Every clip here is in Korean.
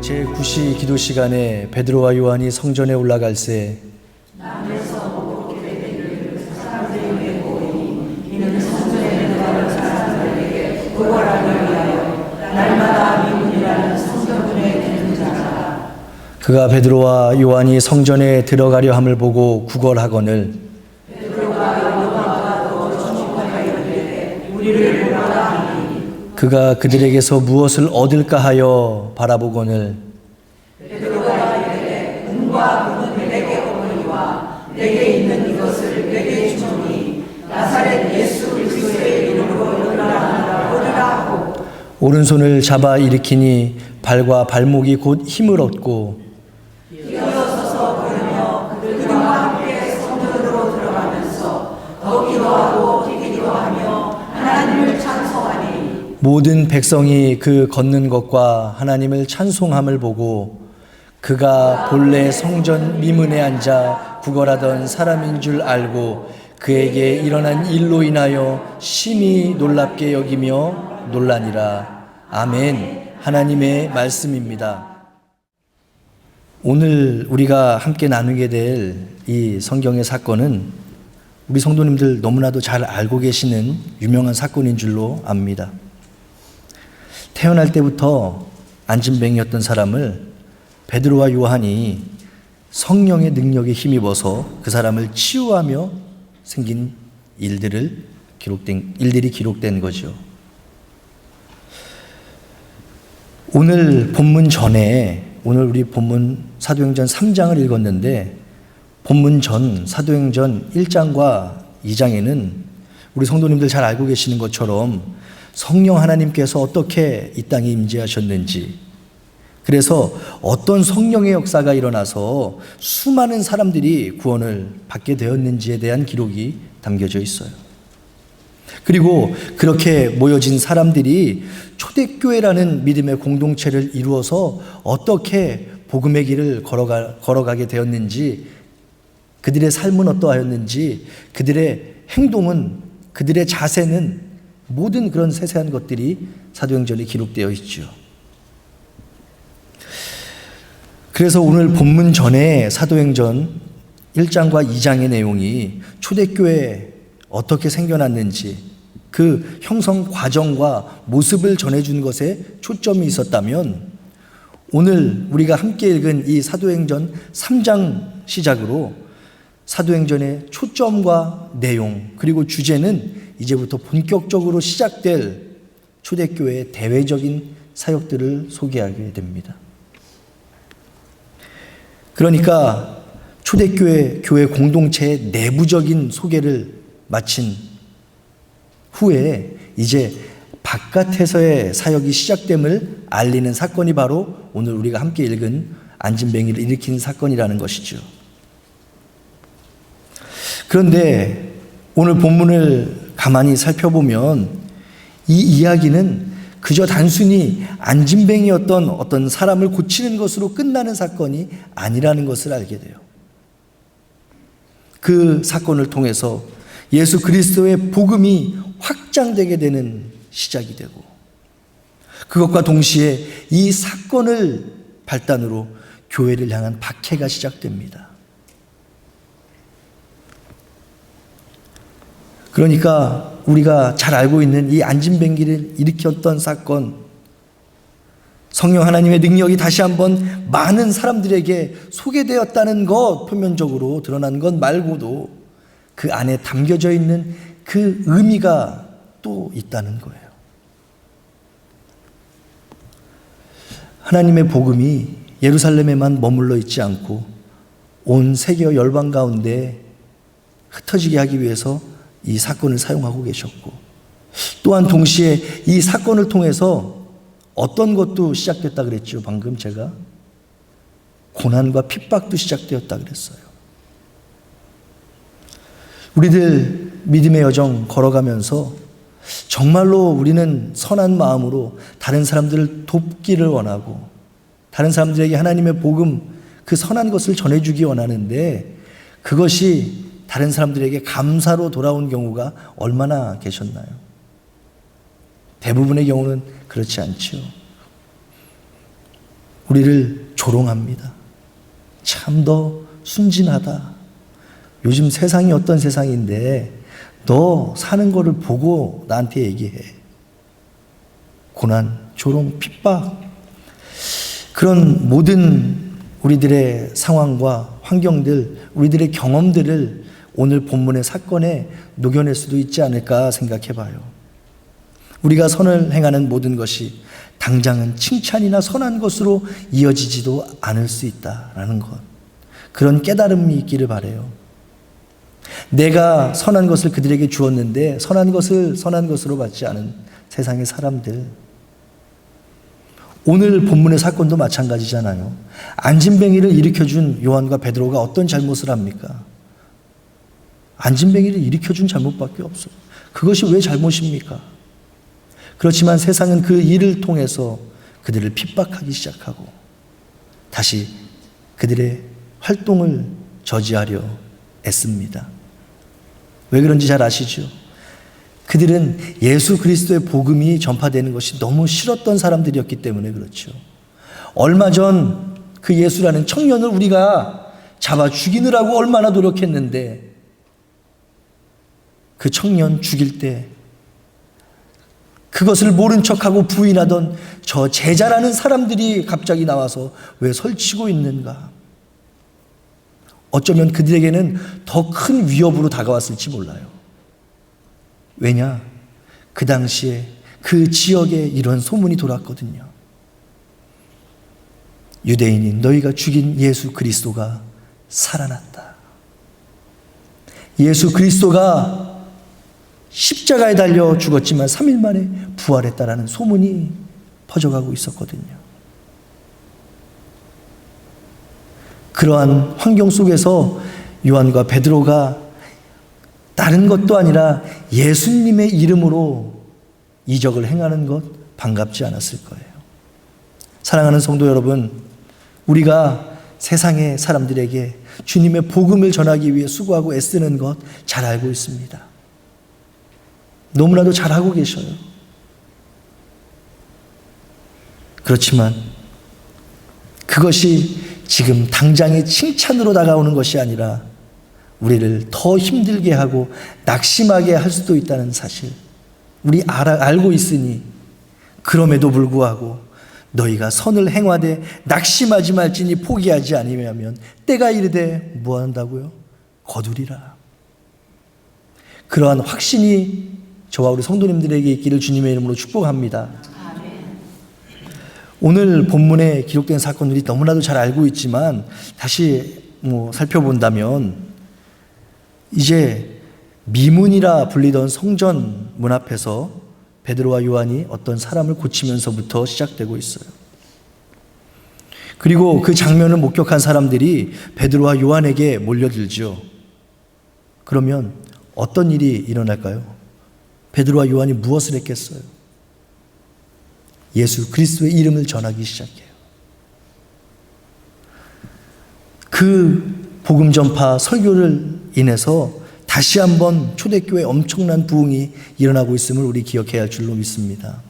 제9시 기도 시간에 베드로와 요한이 성전에 올라갈새 남에서 먹게 되기를 사람들에게 보이니 이는 성전에 들어가는 사람들에게 구걸하기 위하여 날마다 미문이라는 성전문에 드는 자라. 그가 베드로와 요한이 성전에 들어가려 함을 보고 구걸하거늘 베드로가 요한과 또 주목하여 이르되 우리를 보라 하니 그가 그들에게서 무엇을 얻을까 하여 바라보거늘 베드로가 이르되 은과 금은 내게 없으니와 내게 있는 이것을 내게 주노니 나사렛 예수 그리스도의 이름으로 일어나라 하고 오른손을 잡아 일으키니 발과 발목이 곧 힘을 얻고 일어서서 걸으며 그들과 함께 성전으로 들어가면서 더 기도하고 뛰기도 하며 하나님을 찬송하니 모든 백성이 그 걷는 것과 하나님을 찬송함을 보고 그가 본래 성전 미문에 앉아 구걸하던 사람인 줄 알고 그에게 일어난 일로 인하여 심히 놀랍게 여기며 놀라니라. 아멘. 하나님의 말씀입니다. 오늘 우리가 함께 나누게 될 이 성경의 사건은 우리 성도님들 너무나도 잘 알고 계시는 유명한 사건인 줄로 압니다. 태어날 때부터 안진뱅이였던 사람을 베드로와 요한이 성령의 능력에 힘입어서 그 사람을 치유하며 생긴 일들이 기록된 거죠. 오늘 본문 전에 오늘 우리 본문 사도행전 3장을 읽었는데 본문 전 사도행전 1장과 2장에는 우리 성도님들 잘 알고 계시는 것처럼 성령 하나님께서 어떻게 이 땅에 임재하셨는지, 그래서 어떤 성령의 역사가 일어나서 수많은 사람들이 구원을 받게 되었는지에 대한 기록이 담겨져 있어요. 그리고 그렇게 모여진 사람들이 초대교회라는 믿음의 공동체를 이루어서 어떻게 복음의 길을 걸어가게 되었는지, 그들의 삶은 어떠하였는지, 그들의 행동은, 그들의 자세는, 모든 그런 세세한 것들이 사도행전에 기록되어 있죠. 그래서 오늘 본문 전에 사도행전 1장과 2장의 내용이 초대교회 어떻게 생겨났는지 그 형성 과정과 모습을 전해준 것에 초점이 있었다면, 오늘 우리가 함께 읽은 이 사도행전 3장 시작으로 사도행전의 초점과 내용 그리고 주제는 이제부터 본격적으로 시작될 초대교회의 대외적인 사역들을 소개하게 됩니다. 그러니까 초대교회 교회 공동체의 내부적인 소개를 마친 후에 이제 바깥에서의 사역이 시작됨을 알리는 사건이 바로 오늘 우리가 함께 읽은 안진뱅이를 일으킨 사건이라는 것이죠. 그런데 오늘 본문을 가만히 살펴보면 이 이야기는 그저 단순히 안진뱅이였던 어떤 사람을 고치는 것으로 끝나는 사건이 아니라는 것을 알게 돼요. 그 사건을 통해서 예수 그리스도의 복음이 확장되게 되는 시작이 되고, 그것과 동시에 이 사건을 발단으로 교회를 향한 박해가 시작됩니다. 그러니까 우리가 잘 알고 있는 이 안진뱅이를 일으켰던 사건, 성령 하나님의 능력이 다시 한번 많은 사람들에게 소개되었다는 것, 표면적으로 드러난 것 말고도 그 안에 담겨져 있는 그 의미가 또 있다는 거예요. 하나님의 복음이 예루살렘에만 머물러 있지 않고 온 세계 열방 가운데 흩어지게 하기 위해서 이 사건을 사용하고 계셨고, 또한 동시에 이 사건을 통해서 어떤 것도 시작됐다 그랬죠. 방금 제가 고난과 핍박도 시작되었다 그랬어요. 우리들 믿음의 여정 걸어가면서 정말로 우리는 선한 마음으로 다른 사람들을 돕기를 원하고 다른 사람들에게 하나님의 복음, 그 선한 것을 전해주기 원하는데 그것이 다른 사람들에게 감사로 돌아온 경우가 얼마나 계셨나요? 대부분의 경우는 그렇지 않죠. 우리를 조롱합니다. 참 너 순진하다. 요즘 세상이 어떤 세상인데 너 사는 거를 보고 나한테 얘기해. 고난, 조롱, 핍박, 그런 모든 우리들의 상황과 환경들, 우리들의 경험들을 오늘 본문의 사건에 녹여낼 수도 있지 않을까 생각해 봐요. 우리가 선을 행하는 모든 것이 당장은 칭찬이나 선한 것으로 이어지지도 않을 수 있다라는 것, 그런 깨달음이 있기를 바라요. 내가 선한 것을 그들에게 주었는데 선한 것을 선한 것으로 받지 않은 세상의 사람들, 오늘 본문의 사건도 마찬가지잖아요. 안진뱅이를 일으켜준 요한과 베드로가 어떤 잘못을 합니까? 안진뱅이를 일으켜준 잘못밖에 없어요. 그것이 왜 잘못입니까? 그렇지만 세상은 그 일을 통해서 그들을 핍박하기 시작하고 다시 그들의 활동을 저지하려 애씁니다. 왜 그런지 잘 아시죠? 그들은 예수 그리스도의 복음이 전파되는 것이 너무 싫었던 사람들이었기 때문에 그렇죠. 얼마 전 그 예수라는 청년을 우리가 잡아 죽이느라고 얼마나 노력했는데 그 청년 죽일 때 그것을 모른 척하고 부인하던 저 제자라는 사람들이 갑자기 나와서 왜 설치고 있는가? 어쩌면 그들에게는 더 큰 위협으로 다가왔을지 몰라요. 왜냐? 그 당시에 그 지역에 이런 소문이 돌았거든요. 유대인인 너희가 죽인 예수 그리스도가 살아났다. 예수 그리스도가 십자가에 달려 죽었지만 3일 만에 부활했다라는 소문이 퍼져가고 있었거든요. 그러한 환경 속에서 요한과 베드로가 다른 것도 아니라 예수님의 이름으로 이적을 행하는 것 반갑지 않았을 거예요. 사랑하는 성도 여러분, 우리가 세상의 사람들에게 주님의 복음을 전하기 위해 수고하고 애쓰는 것 잘 알고 있습니다. 너무나도 잘하고 계셔요. 그렇지만 그것이 지금 당장의 칭찬으로 다가오는 것이 아니라 우리를 더 힘들게 하고 낙심하게 할 수도 있다는 사실 우리 알고 있으니 그럼에도 불구하고 너희가 선을 행하되 낙심하지 말지니 포기하지 아니하면 때가 이르되 무한다고요? 거두리라. 그러한 확신이 저와 우리 성도님들에게 있기를 주님의 이름으로 축복합니다. 오늘 본문에 기록된 사건들이 너무나도 잘 알고 있지만 다시 살펴본다면 이제 미문이라 불리던 성전 문 앞에서 베드로와 요한이 어떤 사람을 고치면서부터 시작되고 있어요. 그리고 그 장면을 목격한 사람들이 베드로와 요한에게 몰려들죠. 그러면 어떤 일이 일어날까요? 베드로와 요한이 무엇을 했겠어요? 예수 그리스도의 이름을 전하기 시작해요. 그 복음 전파 설교를 인해서 다시 한번 초대교회에 엄청난 부흥이 일어나고 있음을 우리 기억해야 할 줄로 믿습니다.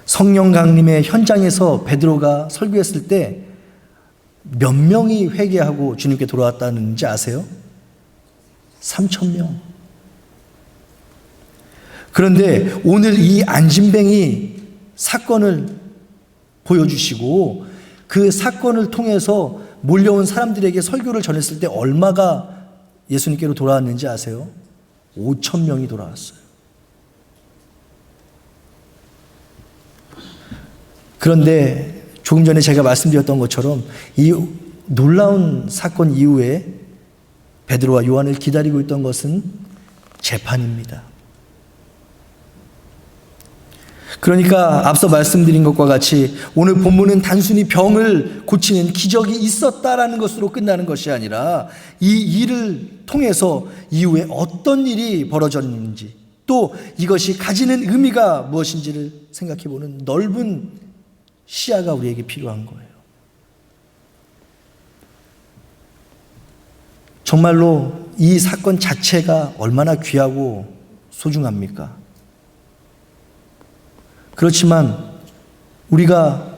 성령 강림의 현장에서 베드로가 설교했을 때 몇 명이 회개하고 주님께 돌아왔다는지 아세요? 3,000명. 그런데 오늘 이 안진뱅이 사건을 보여주시고 그 사건을 통해서 몰려온 사람들에게 설교를 전했을 때 얼마가 예수님께로 돌아왔는지 아세요? 5,000명이 돌아왔어요. 그런데 조금 전에 제가 말씀드렸던 것처럼 이 놀라운 사건 이후에 베드로와 요한을 기다리고 있던 것은 재판입니다. 그러니까 앞서 말씀드린 것과 같이 오늘 본문은 단순히 병을 고치는 기적이 있었다라는 것으로 끝나는 것이 아니라 이 일을 통해서 이후에 어떤 일이 벌어졌는지 또 이것이 가지는 의미가 무엇인지를 생각해보는 넓은 시야가 우리에게 필요한 거예요. 정말로 이 사건 자체가 얼마나 귀하고 소중합니까? 그렇지만 우리가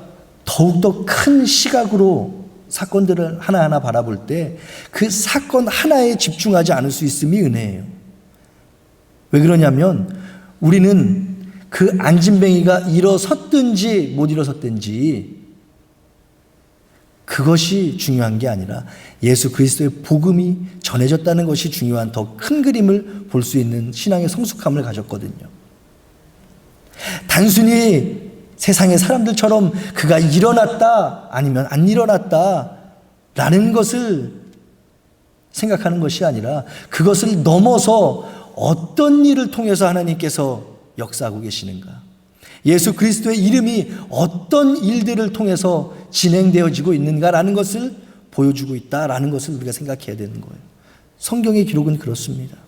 더욱더 큰 시각으로 사건들을 하나하나 바라볼 때 그 사건 하나에 집중하지 않을 수 있음이 은혜예요. 왜 그러냐면 우리는 그 안진뱅이가 일어섰든지 못 일어섰든지 그것이 중요한 게 아니라 예수 그리스도의 복음이 전해졌다는 것이 중요한 더 큰 그림을 볼 수 있는 신앙의 성숙함을 가졌거든요. 단순히 세상의 사람들처럼 그가 일어났다 아니면 안 일어났다 라는 것을 생각하는 것이 아니라 그것을 넘어서 어떤 일을 통해서 하나님께서 역사하고 계시는가, 예수 그리스도의 이름이 어떤 일들을 통해서 진행되어지고 있는가라는 것을 보여주고 있다라는 것을 우리가 생각해야 되는 거예요. 성경의 기록은 그렇습니다.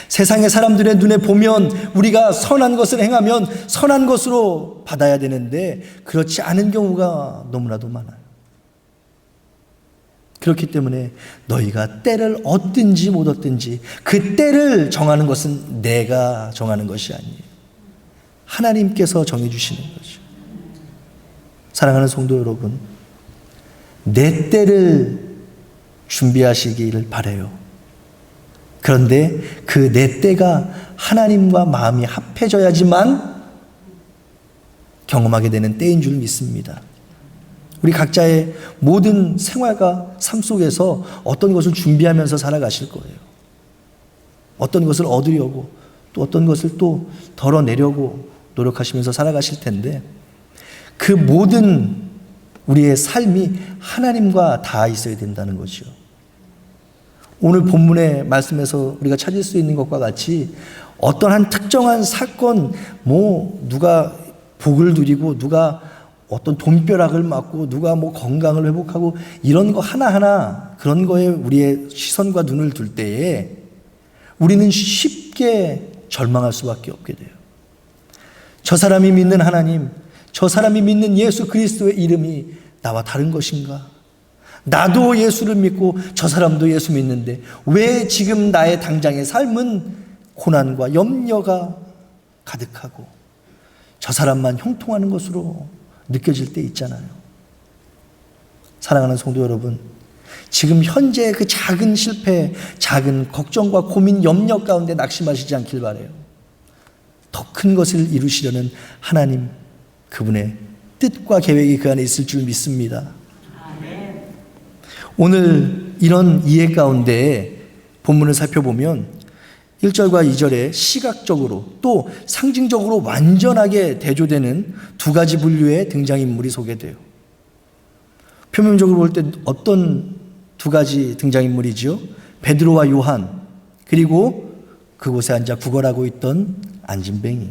세상의 사람들의 눈에 보면 우리가 선한 것을 행하면 선한 것으로 받아야 되는데 그렇지 않은 경우가 너무나도 많아요. 그렇기 때문에 너희가 때를 얻든지 못 얻든지 그 때를 정하는 것은 내가 정하는 것이 아니에요. 하나님께서 정해주시는 거죠. 사랑하는 성도 여러분, 내 때를 준비하시기를 바라요. 그런데 그 내 때가 하나님과 마음이 합해져야지만 경험하게 되는 때인 줄 믿습니다. 우리 각자의 모든 생활과 삶 속에서 어떤 것을 준비하면서 살아가실 거예요. 어떤 것을 얻으려고 또 어떤 것을 또 덜어내려고 노력하시면서 살아가실 텐데 그 모든 우리의 삶이 하나님과 닿아 있어야 된다는 거죠. 오늘 본문의 말씀에서 우리가 찾을 수 있는 것과 같이 어떤 한 특정한 사건, 누가 복을 누리고 누가 어떤 돈벼락을 맞고 누가 건강을 회복하고 이런 거 하나하나 그런 거에 우리의 시선과 눈을 둘 때에 우리는 쉽게 절망할 수밖에 없게 돼요. 저 사람이 믿는 하나님, 저 사람이 믿는 예수 그리스도의 이름이 나와 다른 것인가? 나도 예수를 믿고 저 사람도 예수 믿는데 왜 지금 나의 당장의 삶은 고난과 염려가 가득하고 저 사람만 형통하는 것으로 느껴질 때 있잖아요. 사랑하는 성도 여러분, 지금 현재 그 작은 실패, 작은 걱정과 고민, 염려 가운데 낙심하시지 않길 바라요. 더 큰 것을 이루시려는 하나님, 그분의 뜻과 계획이 그 안에 있을 줄 믿습니다. 오늘 이런 이해 가운데 본문을 살펴보면 1절과 2절에 시각적으로 또 상징적으로 완전하게 대조되는 두 가지 분류의 등장인물이 소개돼요. 표면적으로 볼 때 어떤 두 가지 등장인물이죠? 베드로와 요한, 그리고 그곳에 앉아 구걸하고 있던 안진뱅이.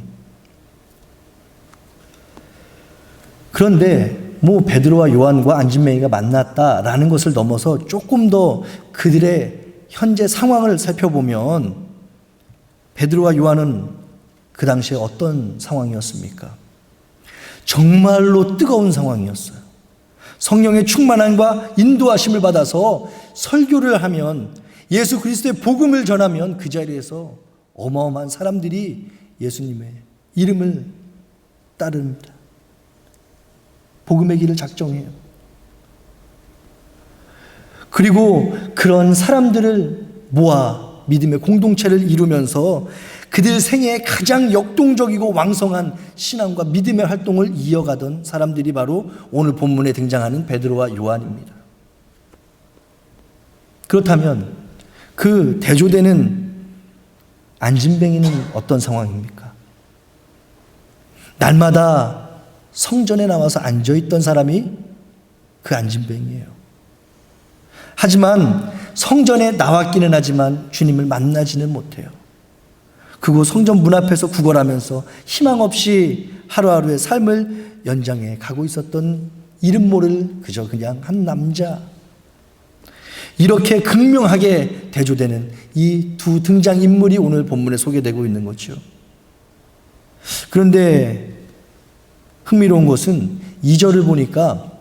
그런데 베드로와 요한과 안진뱅이가 만났다라는 것을 넘어서 조금 더 그들의 현재 상황을 살펴보면 베드로와 요한은 그 당시에 어떤 상황이었습니까? 정말로 뜨거운 상황이었어요. 성령의 충만함과 인도하심을 받아서 설교를 하면, 예수 그리스도의 복음을 전하면 그 자리에서 어마어마한 사람들이 예수님의 이름을 따릅니다. 복음의 길을 작정해요. 그리고 그런 사람들을 모아 믿음의 공동체를 이루면서 그들 생애에 가장 역동적이고 왕성한 신앙과 믿음의 활동을 이어가던 사람들이 바로 오늘 본문에 등장하는 베드로와 요한입니다. 그렇다면 그 대조되는 안진뱅이는 어떤 상황입니까? 날마다 성전에 나와서 앉아있던 사람이 그 안진뱅이에요. 하지만 성전에 나왔기는 하지만 주님을 만나지는 못해요. 그곳 성전 문 앞에서 구걸하면서 희망 없이 하루하루의 삶을 연장해 가고 있었던 이름 모를 그냥 한 남자. 이렇게 극명하게 대조되는 이 두 등장인물이 오늘 본문에 소개되고 있는 거죠. 그런데 흥미로운 것은 2절을 보니까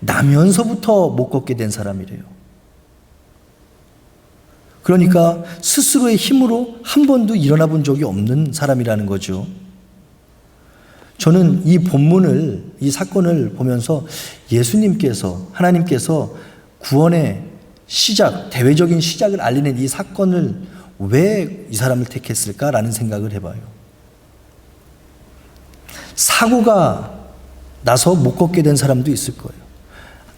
나면서부터 못 걷게 된 사람이래요. 그러니까 스스로의 힘으로 한 번도 일어나 본 적이 없는 사람이라는 거죠. 저는 이 본문을, 이 사건을 보면서 예수님께서, 하나님께서 구원의 시작, 대외적인 시작을 알리는 이 사건을 왜 이 사람을 택했을까라는 생각을 해봐요. 사고가 나서 못 걷게 된 사람도 있을 거예요.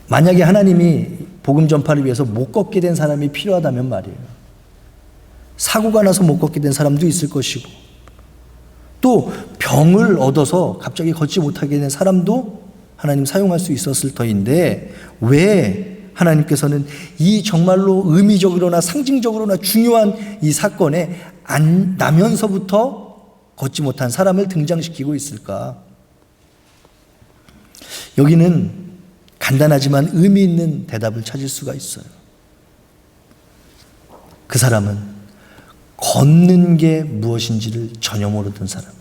만약에 하나님이 복음 전파를 위해서 못 걷게 된 사람이 필요하다면 말이에요. 사고가 나서 못 걷게 된 사람도 있을 것이고, 또 병을 얻어서 갑자기 걷지 못하게 된 사람도 하나님 사용할 수 있었을 터인데, 왜 하나님께서는 이 정말로 의미적으로나 상징적으로나 중요한 이 사건에 나면서부터 걷지 못한 사람을 등장시키고 있을까? 여기는 간단하지만 의미 있는 대답을 찾을 수가 있어요. 그 사람은 걷는 게 무엇인지를 전혀 모르던 사람이에요.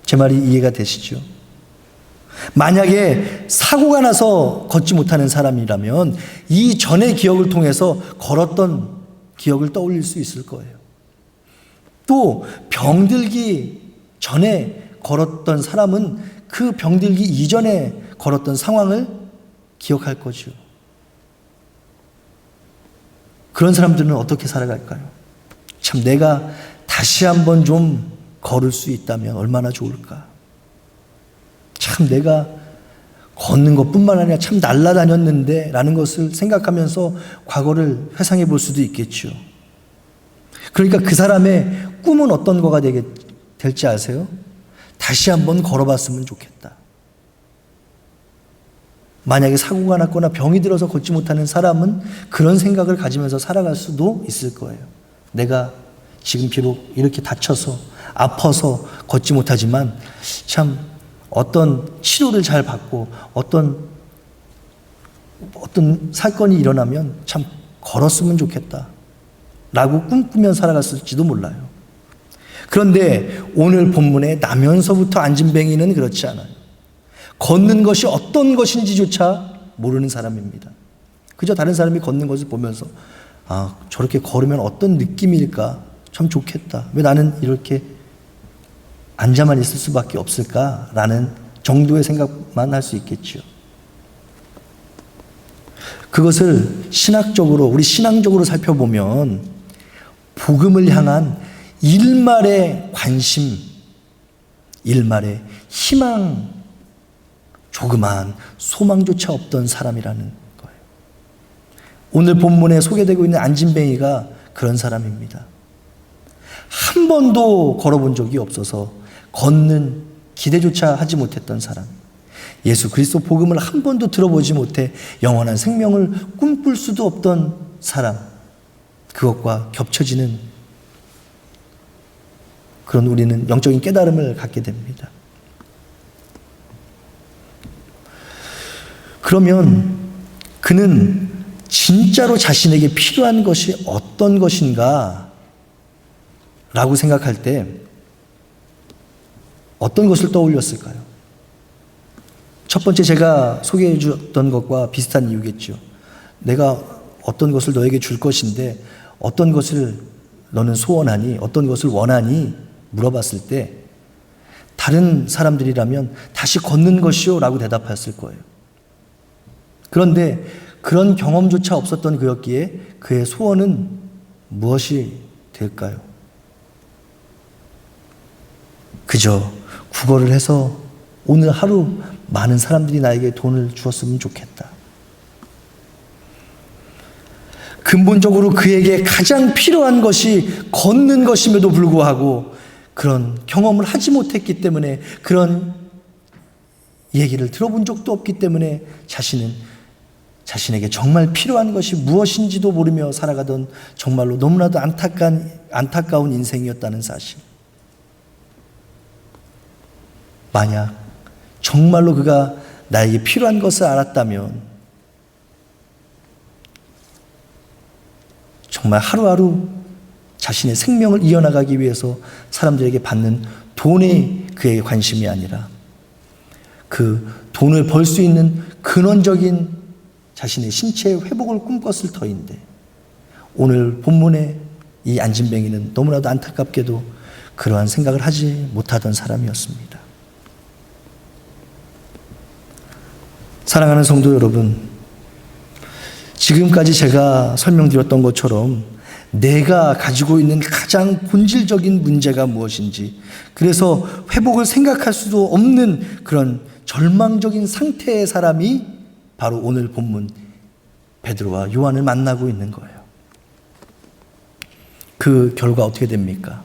제 말이 이해가 되시죠? 만약에 사고가 나서 걷지 못하는 사람이라면 이 전의 기억을 통해서 걸었던 기억을 떠올릴 수 있을 거예요. 또 병들기 전에 걸었던 사람은 그 병들기 이전에 걸었던 상황을 기억할 거죠. 그런 사람들은 어떻게 살아갈까요? 참, 내가 다시 한번 좀 걸을 수 있다면 얼마나 좋을까? 참, 내가 걷는 것뿐만 아니라 참 날아다녔는데 라는 것을 생각하면서 과거를 회상해 볼 수도 있겠죠. 그러니까 그 사람의 꿈은 어떤 거가 될지 아세요? 다시 한번 걸어봤으면 좋겠다. 만약에 사고가 났거나 병이 들어서 걷지 못하는 사람은 그런 생각을 가지면서 살아갈 수도 있을 거예요. 내가 지금 비록 이렇게 다쳐서 아파서 걷지 못하지만 참 어떤 치료를 잘 받고 어떤 사건이 일어나면 참 걸었으면 좋겠다 라고 꿈꾸며 살아갔을지도 몰라요. 그런데 오늘 본문에 나면서부터 안진뱅이는 그렇지 않아요. 걷는 것이 어떤 것인지조차 모르는 사람입니다. 그저 다른 사람이 걷는 것을 보면서 아, 저렇게 걸으면 어떤 느낌일까? 참 좋겠다. 왜 나는 이렇게 앉아만 있을 수밖에 없을까라는 정도의 생각만 할 수 있겠죠. 그것을 신학적으로, 우리 신앙적으로 살펴보면 복음을 향한 일말의 관심, 일말의 희망, 조그마한 소망조차 없던 사람이라는 거예요. 오늘 본문에 소개되고 있는 안진뱅이가 그런 사람입니다. 한 번도 걸어본 적이 없어서 걷는 기대조차 하지 못했던 사람, 예수 그리스도 복음을 한 번도 들어보지 못해 영원한 생명을 꿈꿀 수도 없던 사람, 그것과 겹쳐지는 그런 우리는 영적인 깨달음을 갖게 됩니다. 그러면 그는 진짜로 자신에게 필요한 것이 어떤 것인가 라고 생각할 때 어떤 것을 떠올렸을까요? 첫 번째, 제가 소개해 주었던 것과 비슷한 이유겠죠. 내가 어떤 것을 너에게 줄 것인데 어떤 것을 너는 소원하니, 어떤 것을 원하니 물어봤을 때 다른 사람들이라면 다시 걷는 것이요 라고 대답했을 거예요. 그런데 그런 경험조차 없었던 그였기에 그의 소원은 무엇이 될까요? 그저 구걸을 해서 오늘 하루 많은 사람들이 나에게 돈을 주었으면 좋겠다. 근본적으로 그에게 가장 필요한 것이 걷는 것임에도 불구하고 그런 경험을 하지 못했기 때문에, 그런 얘기를 들어본 적도 없기 때문에 자신은 자신에게 정말 필요한 것이 무엇인지도 모르며 살아가던 정말로 너무나도 안타까운 인생이었다는 사실. 만약 정말로 그가 나에게 필요한 것을 알았다면 정말 하루하루 자신의 생명을 이어나가기 위해서 사람들에게 받는 돈에 그에게 관심이 아니라 그 돈을 벌 수 있는 근원적인 자신의 신체의 회복을 꿈꿨을 터인데, 오늘 본문의 이 안진뱅이는 너무나도 안타깝게도 그러한 생각을 하지 못하던 사람이었습니다. 사랑하는 성도 여러분, 지금까지 제가 설명드렸던 것처럼 내가 가지고 있는 가장 본질적인 문제가 무엇인지, 그래서 회복을 생각할 수도 없는 그런 절망적인 상태의 사람이 바로 오늘 본문 베드로와 요한을 만나고 있는 거예요. 그 결과 어떻게 됩니까?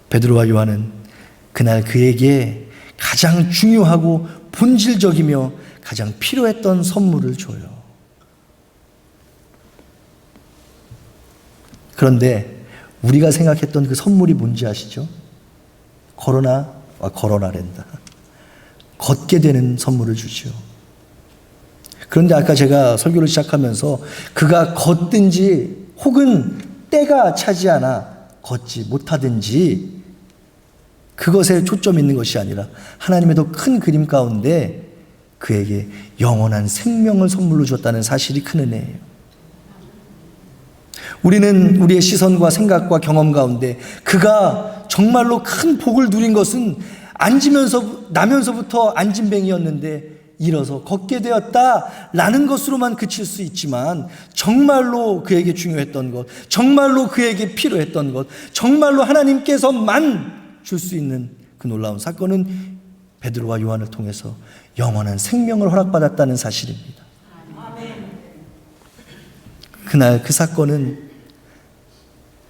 베드로와 요한은 그날 그에게 가장 중요하고 본질적이며 가장 필요했던 선물을 줘요. 그런데 우리가 생각했던 그 선물이 뭔지 아시죠? 걸어나랜다. 걷게 되는 선물을 주죠. 그런데 아까 제가 설교를 시작하면서 그가 걷든지 혹은 때가 차지 않아 걷지 못하든지 그것에 초점이 있는 것이 아니라 하나님의 더 큰 그림 가운데 그에게 영원한 생명을 선물로 줬다는 사실이 큰 은혜예요. 우리는 우리의 시선과 생각과 경험 가운데 그가 정말로 큰 복을 누린 것은 나면서부터 앉은뱅이였는데 일어서 걷게 되었다라는 것으로만 그칠 수 있지만, 정말로 그에게 중요했던 것, 정말로 그에게 필요했던 것, 정말로 하나님께서만 줄 수 있는 그 놀라운 사건은 베드로와 요한을 통해서 영원한 생명을 허락받았다는 사실입니다. 그날 그 사건은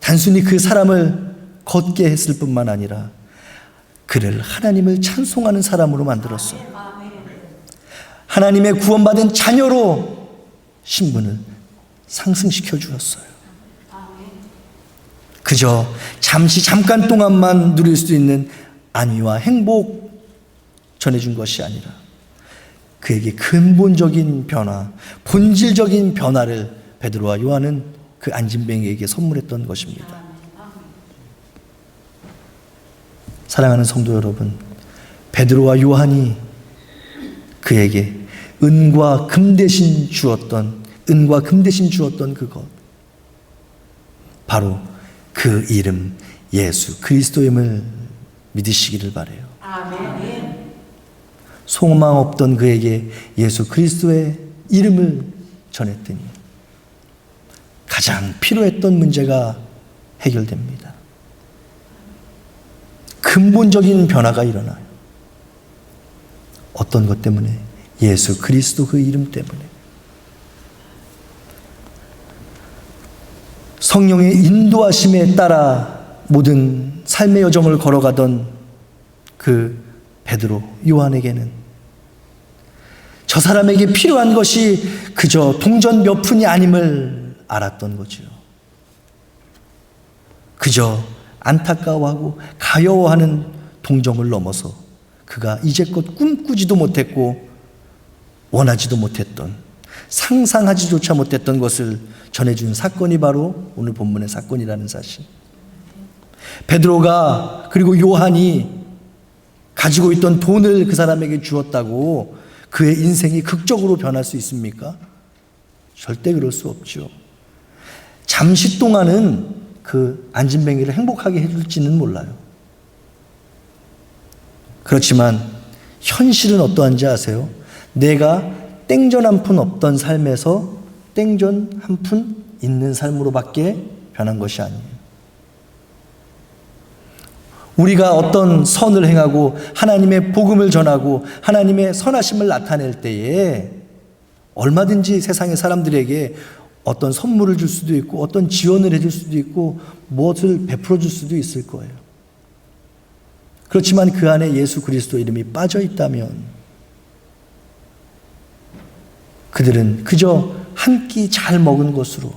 단순히 그 사람을 걷게 했을 뿐만 아니라 그를 하나님을 찬송하는 사람으로 만들었어요. 하나님의 구원받은 자녀로 신분을 상승시켜 주었어요. 그저 잠깐 동안만 누릴 수 있는 안위와 행복 전해준 것이 아니라 그에게 근본적인 변화, 본질적인 변화를 베드로와 요한은 그 안진뱅이에게 선물했던 것입니다. 사랑하는 성도 여러분, 베드로와 요한이 그에게 은과 금 대신 주었던 그것, 바로 그 이름 예수 그리스도임을 믿으시기를 바라요. 아멘. 소망 없던 그에게 예수 그리스도의 이름을 전했더니 가장 필요했던 문제가 해결됩니다. 근본적인 변화가 일어나요. 어떤 것 때문에? 예수 그리스도 그 이름 때문에. 성령의 인도하심에 따라 모든 삶의 여정을 걸어가던 그 베드로, 요한에게는 저 사람에게 필요한 것이 그저 동전 몇 푼이 아님을 알았던 거지요. 그저 안타까워하고 가여워하는 동정을 넘어서 그가 이제껏 꿈꾸지도 못했고 원하지도 못했던, 상상하지조차 못했던 것을 전해준 사건이 바로 오늘 본문의 사건이라는 사실. 베드로가 그리고 요한이 가지고 있던 돈을 그 사람에게 주었다고 그의 인생이 극적으로 변할 수 있습니까? 절대 그럴 수 없죠. 잠시 동안은 그 안진뱅이를 행복하게 해줄지는 몰라요. 그렇지만 현실은 어떠한지 아세요? 내가 땡전 한 푼 없던 삶에서 땡전 한 푼 있는 삶으로밖에 변한 것이 아니에요. 우리가 어떤 선을 행하고 하나님의 복음을 전하고 하나님의 선하심을 나타낼 때에 얼마든지 세상의 사람들에게 어떤 선물을 줄 수도 있고 어떤 지원을 해줄 수도 있고 무엇을 베풀어 줄 수도 있을 거예요. 그렇지만 그 안에 예수 그리스도 이름이 빠져 있다면 그들은 그저 한 끼 잘 먹은 것으로,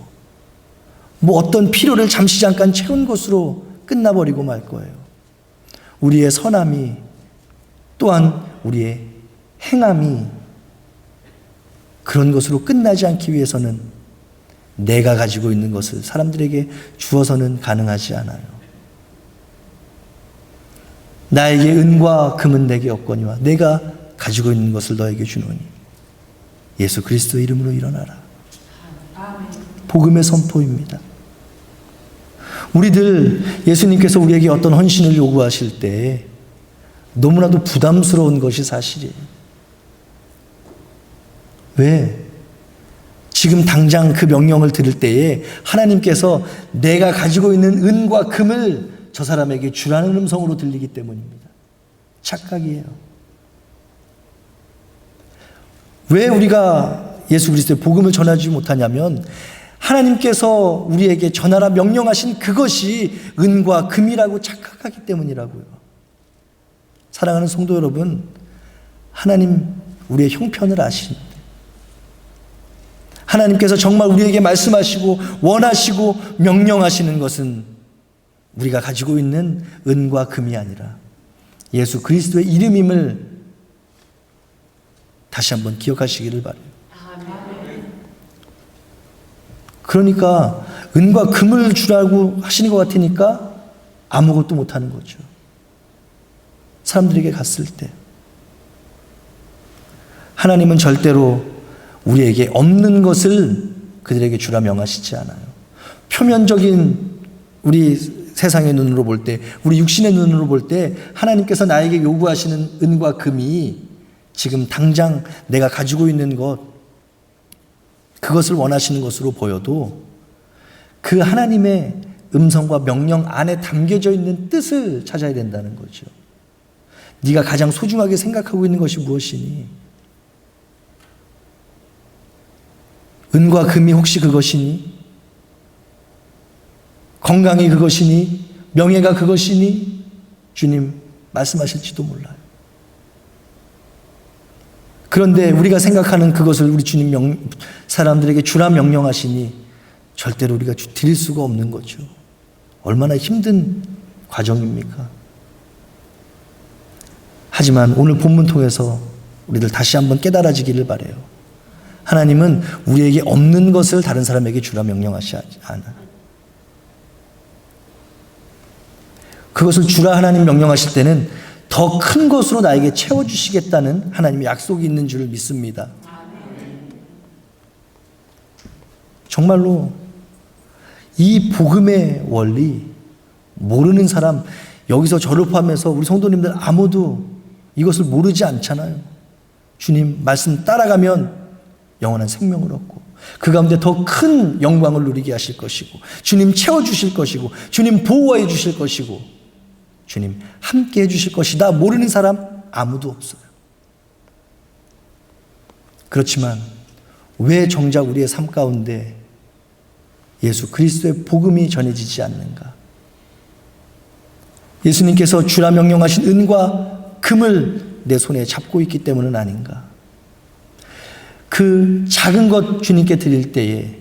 어떤 필요를 잠깐 채운 것으로 끝나버리고 말 거예요. 우리의 선함이, 또한 우리의 행함이 그런 것으로 끝나지 않기 위해서는 내가 가지고 있는 것을 사람들에게 주어서는 가능하지 않아요. 나에게 은과 금은 내게 없거니와 내가 가지고 있는 것을 너에게 주노니 예수 그리스도 이름으로 일어나라. 복음의 선포입니다. 우리들 예수님께서 우리에게 어떤 헌신을 요구하실 때 너무나도 부담스러운 것이 사실이에요. 왜? 지금 당장 그 명령을 들을 때에 하나님께서 내가 가지고 있는 은과 금을 저 사람에게 주라는 음성으로 들리기 때문입니다. 착각이에요. 왜 우리가 예수 그리스도의 복음을 전하지 못하냐면 하나님께서 우리에게 전하라 명령하신 그것이 은과 금이라고 착각하기 때문이라고요. 사랑하는 성도 여러분, 하나님 우리의 형편을 아시는데 하나님께서 정말 우리에게 말씀하시고 원하시고 명령하시는 것은 우리가 가지고 있는 은과 금이 아니라 예수 그리스도의 이름임을 다시 한번 기억하시기를 바라요. 그러니까 은과 금을 주라고 하시는 것 같으니까 아무것도 못하는 거죠. 사람들에게 갔을 때 하나님은 절대로 우리에게 없는 것을 그들에게 주라 명하시지 않아요. 표면적인 우리 세상의 눈으로 볼 때, 우리 육신의 눈으로 볼 때 하나님께서 나에게 요구하시는 은과 금이 지금 당장 내가 가지고 있는 것, 그것을 원하시는 것으로 보여도 그 하나님의 음성과 명령 안에 담겨져 있는 뜻을 찾아야 된다는 거죠. 네가 가장 소중하게 생각하고 있는 것이 무엇이니? 은과 금이 혹시 그것이니? 건강이 그것이니? 명예가 그것이니? 주님 말씀하실지도 몰라요. 그런데 우리가 생각하는 그것을 우리 주님 사람들에게 주라 명령하시니 절대로 우리가 드릴 수가 없는 거죠. 얼마나 힘든 과정입니까? 하지만 오늘 본문 통해서 우리들 다시 한번 깨달아지기를 바라요. 하나님은 우리에게 없는 것을 다른 사람에게 주라 명령하시지 않아요. 그것을 주라 하나님 명령하실 때는 더 큰 것으로 나에게 채워주시겠다는 하나님의 약속이 있는 줄 믿습니다. 정말로 이 복음의 원리 모르는 사람, 여기서 저를 포함해서 우리 성도님들 아무도 이것을 모르지 않잖아요. 주님 말씀 따라가면 영원한 생명을 얻고 그 가운데 더 큰 영광을 누리게 하실 것이고 주님 채워주실 것이고 주님 보호해 주실 것이고 주님 함께 해주실 것이다. 모르는 사람 아무도 없어요. 그렇지만 왜 정작 우리의 삶 가운데 예수 그리스도의 복음이 전해지지 않는가? 예수님께서 주라 명령하신 은과 금을 내 손에 잡고 있기 때문은 아닌가? 그 작은 것 주님께 드릴 때에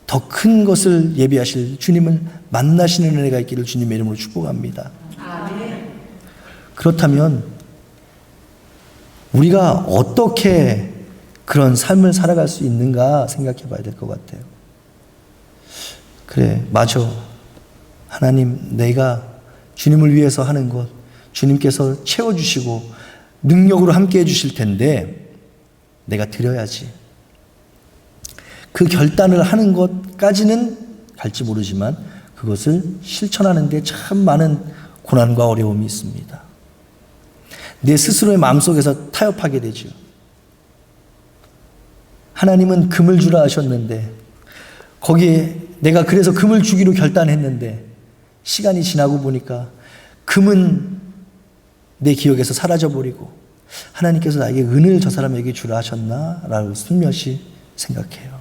더 큰 것을 예비하실 주님을 만나시는 은혜가 있기를 주님의 이름으로 축복합니다. 그렇다면 우리가 어떻게 그런 삶을 살아갈 수 있는가 생각해 봐야 될 것 같아요. 그래, 맞아. 하나님, 내가 주님을 위해서 하는 것, 주님께서 채워주시고 능력으로 함께 해주실 텐데 내가 드려야지. 그 결단을 하는 것까지는 갈지 모르지만 그것을 실천하는 데 참 많은 고난과 어려움이 있습니다. 내 스스로의 마음속에서 타협하게 되죠. 하나님은 금을 주라 하셨는데 거기에 내가 그래서 금을 주기로 결단했는데 시간이 지나고 보니까 금은 내 기억에서 사라져버리고 하나님께서 나에게 은을 저 사람에게 주라 하셨나? 라고 슬며시 생각해요.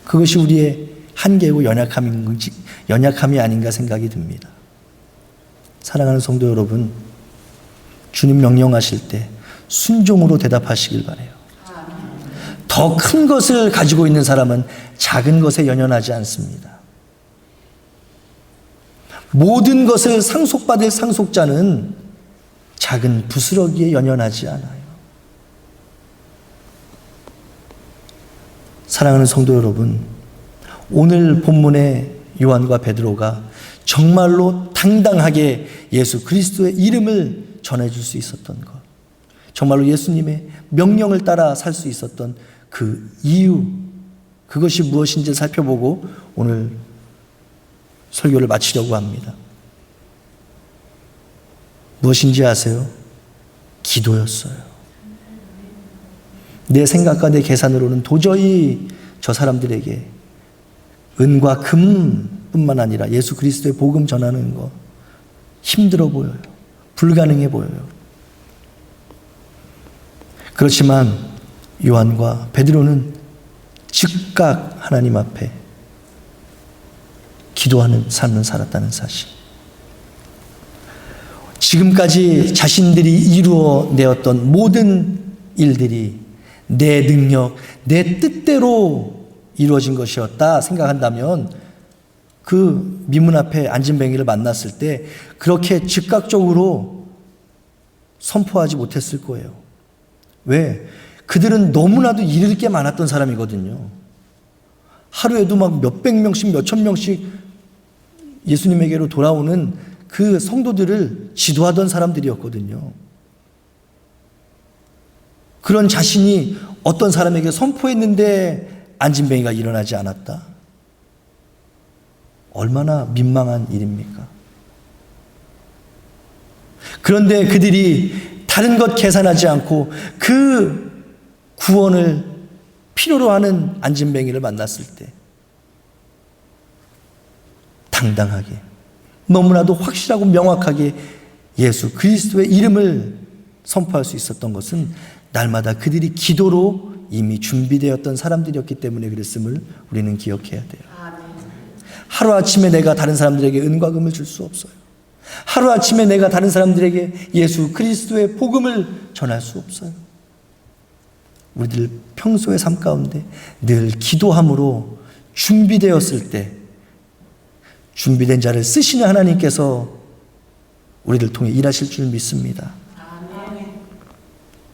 그것이 우리의 한계고 연약함이 아닌가 생각이 듭니다. 사랑하는 성도 여러분, 주님 명령하실 때 순종으로 대답하시길 바라요. 더 큰 것을 가지고 있는 사람은 작은 것에 연연하지 않습니다. 모든 것을 상속받을 상속자는 작은 부스러기에 연연하지 않아요. 사랑하는 성도 여러분, 오늘 본문의 요한과 베드로가 정말로 당당하게 예수 그리스도의 이름을 전해줄 수 있었던 것, 정말로 예수님의 명령을 따라 살 수 있었던 그 이유, 그것이 무엇인지 살펴보고 오늘 설교를 마치려고 합니다. 무엇인지 아세요? 기도였어요. 내 생각과 내 계산으로는 도저히 저 사람들에게 은과 금뿐만 아니라 예수 그리스도의 복음 전하는 거 힘들어 보여요. 불가능해 보여요. 그렇지만 요한과 베드로는 즉각 하나님 앞에 기도하는 삶을 살았다는 사실. 지금까지 자신들이 이루어내었던 모든 일들이 내 능력, 내 뜻대로 이루어진 것이었다 생각한다면 그 미문 앞에 앉은 뱅이를 만났을 때 그렇게 즉각적으로 선포하지 못했을 거예요. 왜? 그들은 너무나도 잃을 게 많았던 사람이거든요. 하루에도 막 몇백 명씩, 몇천 명씩 예수님에게로 돌아오는 그 성도들을 지도하던 사람들이었거든요. 그런 자신이 어떤 사람에게 선포했는데 안진뱅이가 일어나지 않았다. 얼마나 민망한 일입니까? 그런데 그들이 다른 것 계산하지 않고 그 구원을 필요로 하는 안진뱅이를 만났을 때 당당하게, 너무나도 확실하고 명확하게 예수 그리스도의 이름을 선포할 수 있었던 것은 날마다 그들이 기도로 이미 준비되었던 사람들이었기 때문에 그랬음을 우리는 기억해야 돼요. 하루아침에 내가 다른 사람들에게 은과 금을 줄 수 없어요. 하루아침에 내가 다른 사람들에게 예수 그리스도의 복음을 전할 수 없어요. 우리들 평소의 삶 가운데 늘 기도함으로 준비되었을 때 준비된 자를 쓰시는 하나님께서 우리들 통해 일하실 줄 믿습니다.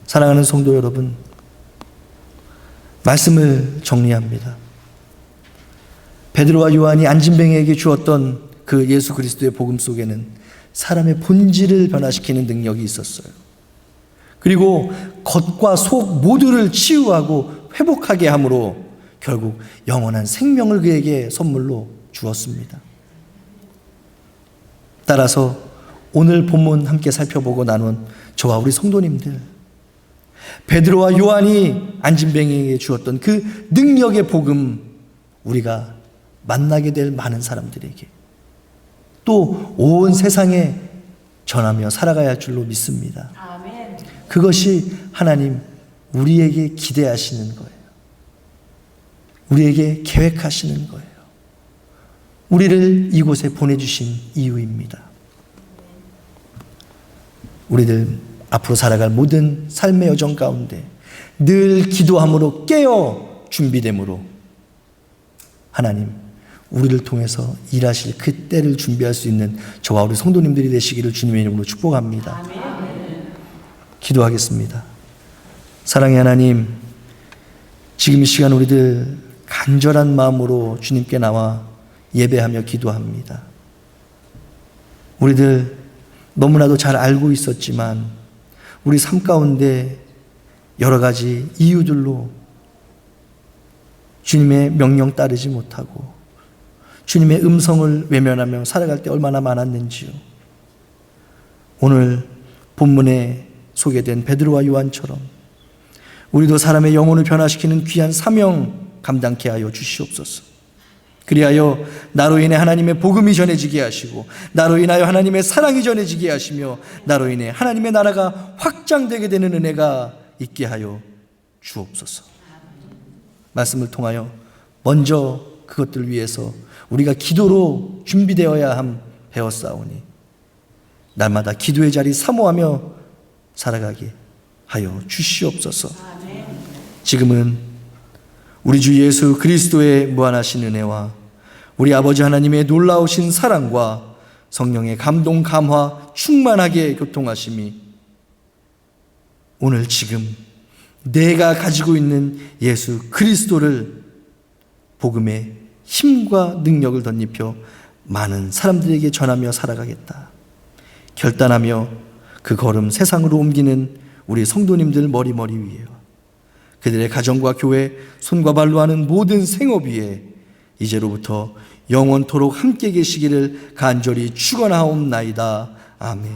사랑하는 성도 여러분, 말씀을 정리합니다. 베드로와 요한이 안진뱅이에게 주었던 그 예수 그리스도의 복음 속에는 사람의 본질을 변화시키는 능력이 있었어요. 그리고 겉과 속 모두를 치유하고 회복하게 함으로 결국 영원한 생명을 그에게 선물로 주었습니다. 따라서 오늘 본문 함께 살펴보고 나눈 저와 우리 성도님들, 베드로와 요한이 안진뱅이에게 주었던 그 능력의 복음, 우리가 만나게 될 많은 사람들에게 또 온 세상에 전하며 살아가야 할 줄로 믿습니다. 아멘. 그것이 하나님 우리에게 기대하시는 거예요. 우리에게 계획하시는 거예요. 우리를 이곳에 보내주신 이유입니다. 우리들 앞으로 살아갈 모든 삶의 여정 가운데 늘 기도함으로 깨어 준비됨으로 하나님 우리를 통해서 일하실 그 때를 준비할 수 있는 저와 우리 성도님들이 되시기를 주님의 이름으로 축복합니다. 아멘. 기도하겠습니다. 사랑의 하나님, 지금 이 시간 우리들 간절한 마음으로 주님께 나와 예배하며 기도합니다. 우리들 너무나도 잘 알고 있었지만 우리 삶 가운데 여러 가지 이유들로 주님의 명령 따르지 못하고 주님의 음성을 외면하며 살아갈 때 얼마나 많았는지요. 오늘 본문에 소개된 베드로와 요한처럼 우리도 사람의 영혼을 변화시키는 귀한 사명 감당케 하여 주시옵소서. 그리하여 나로 인해 하나님의 복음이 전해지게 하시고 나로 인하여 하나님의 사랑이 전해지게 하시며 나로 인해 하나님의 나라가 확장되게 되는 은혜가 있게 하여 주옵소서. 말씀을 통하여 먼저 그것들 위해서 우리가 기도로 준비되어야 함 배웠사오니 날마다 기도의 자리 사모하며 살아가게 하여 주시옵소서. 지금은 우리 주 예수 그리스도의 무한하신 은혜와 우리 아버지 하나님의 놀라우신 사랑과 성령의 감동 감화 충만하게 교통하심이 오늘 지금 내가 가지고 있는 예수 그리스도를 복음의 힘과 능력을 덧입혀 많은 사람들에게 전하며 살아가겠다 결단하며 그 걸음 세상으로 옮기는 우리 성도님들 머리머리 위에 그들의 가정과 교회 손과 발로 하는 모든 생업 위에 이제로부터 영원토록 함께 계시기를 간절히 축원하옵나이다. 아멘.